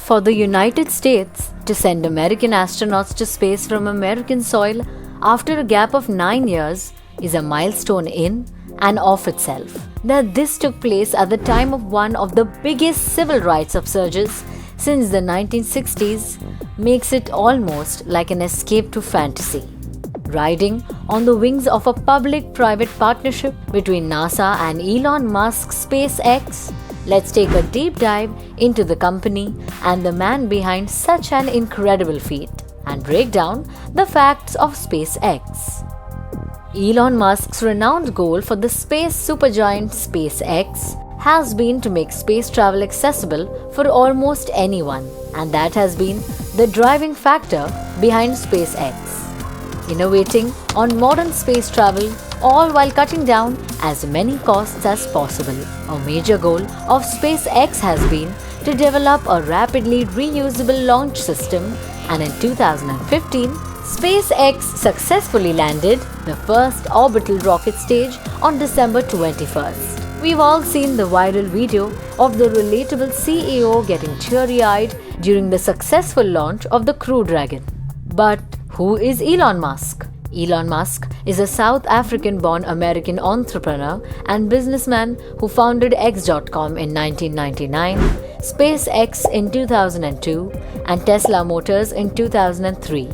For the United States to send American astronauts to space from American soil after a gap of 9 years is a milestone in and of itself. That this took place at the time of one of the biggest civil rights upsurges since the 1960s makes it almost like an escape to fantasy. Riding on the wings of a public-private partnership between NASA and Elon Musk's SpaceX, let's take a deep dive into the company and the man behind such an incredible feat and break down the facts of SpaceX. Elon Musk's renowned goal for the space supergiant SpaceX has been to make space travel accessible for almost anyone, and that has been the driving factor behind SpaceX. Innovating on modern space travel, all while cutting down as many costs as possible. A major goal of SpaceX has been to develop a rapidly reusable launch system, and in 2015, SpaceX successfully landed the first orbital rocket stage on December 21st. We've all seen the viral video of the relatable CEO getting teary-eyed during the successful launch of the Crew Dragon. But who is Elon Musk? Elon Musk is a South African-born American entrepreneur and businessman who founded X.com in 1999, SpaceX in 2002, and Tesla Motors in 2003.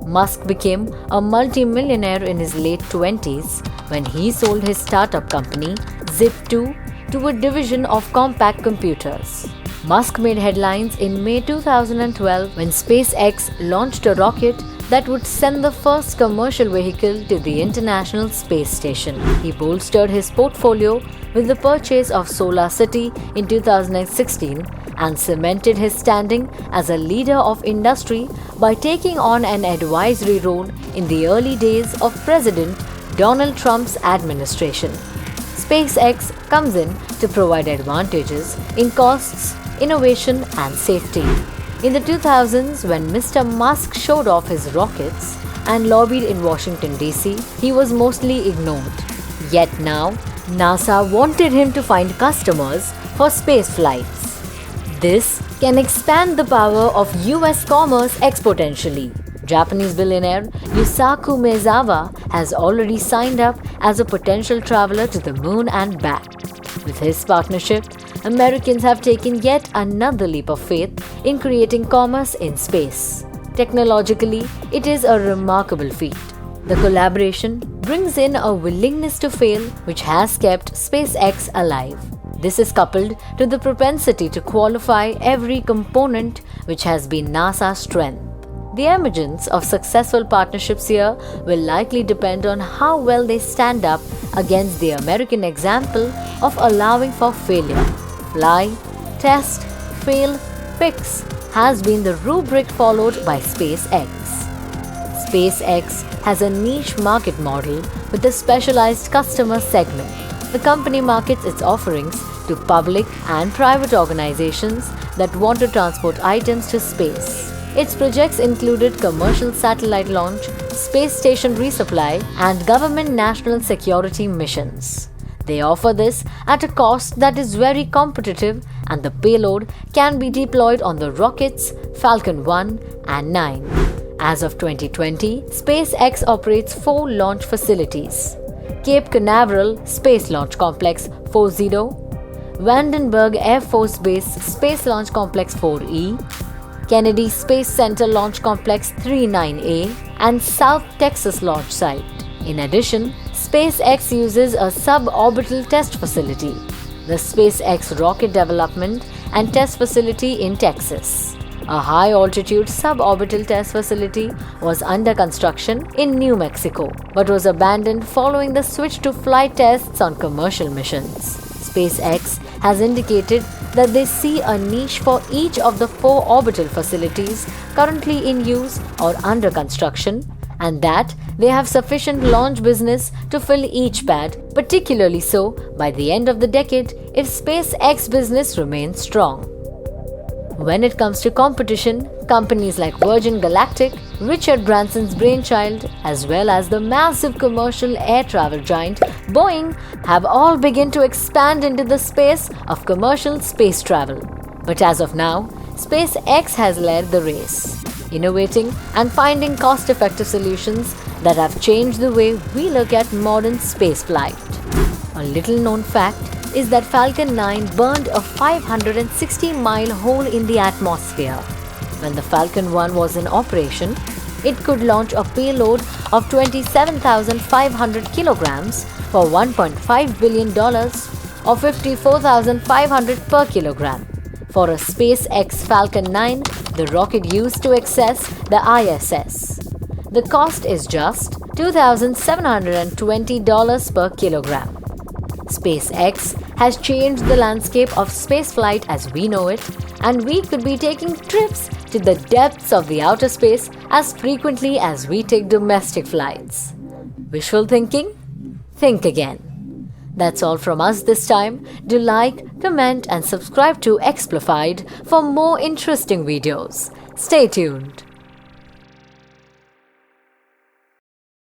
Musk became a multi-millionaire in his late 20s when he sold his startup company, Zip2, to a division of Compaq Computers. Musk made headlines in May 2012 when SpaceX launched a rocket that would send the first commercial vehicle to the International Space Station. He bolstered his portfolio with the purchase of SolarCity in 2016 and cemented his standing as a leader of industry by taking on an advisory role in the early days of President Donald Trump's administration. SpaceX comes in to provide advantages in costs, innovation, and safety. In the 2000s, when Mr. Musk showed off his rockets and lobbied in Washington, D.C., he was mostly ignored. Yet now, NASA wanted him to find customers for space flights. This can expand the power of US commerce exponentially. Japanese billionaire Yusaku Maezawa has already signed up as a potential traveler to the moon and back. With his partnership, Americans have taken yet another leap of faith in creating commerce in space. Technologically, it is a remarkable feat. The collaboration brings in a willingness to fail which has kept SpaceX alive. This is coupled to the propensity to qualify every component which has been NASA's strength. The emergence of successful partnerships here will likely depend on how well they stand up against the American example of allowing for failure. Fly, test, fail, fix has been the rubric followed by SpaceX. SpaceX has a niche market model with a specialized customer segment. The company markets its offerings to public and private organizations that want to transport items to space. Its projects included commercial satellite launch, space station resupply, and government national security missions. They offer this at a cost that is very competitive, and the payload can be deployed on the rockets Falcon 1 and 9. As of 2020, SpaceX operates 4 launch facilities: Cape Canaveral Space Launch Complex 40, Vandenberg Air Force Base Space Launch Complex 4E, Kennedy Space Center Launch Complex 39A, and South Texas Launch Site. In addition, SpaceX uses a suborbital test facility, the SpaceX Rocket Development and Test Facility in Texas. A high-altitude suborbital test facility was under construction in New Mexico, but was abandoned following the switch to flight tests on commercial missions. SpaceX has indicated that they see a niche for each of the 4 orbital facilities currently in use or under construction, and that they have sufficient launch business to fill each pad, particularly so by the end of the decade if SpaceX business remains strong. When it comes to competition, companies like Virgin Galactic, Richard Branson's brainchild, as well as the massive commercial air travel giant Boeing have all begun to expand into the space of commercial space travel. But as of now, SpaceX has led the race, innovating and finding cost-effective solutions that have changed the way we look at modern spaceflight. A little-known fact is that Falcon 9 burned a 560-mile hole in the atmosphere. When the Falcon 1 was in operation, it could launch a payload of 27,500 kilograms for $1.5 billion or 54,500 per kilogram. For a SpaceX Falcon 9, the rocket used to access the ISS. The cost is just $2,720 per kilogram. SpaceX has changed the landscape of spaceflight as we know it, and we could be taking trips to the depths of the outer space as frequently as we take domestic flights. Wishful thinking? Think again. That's all from us this time. Do like, comment and subscribe to Explified for more interesting videos. Stay tuned.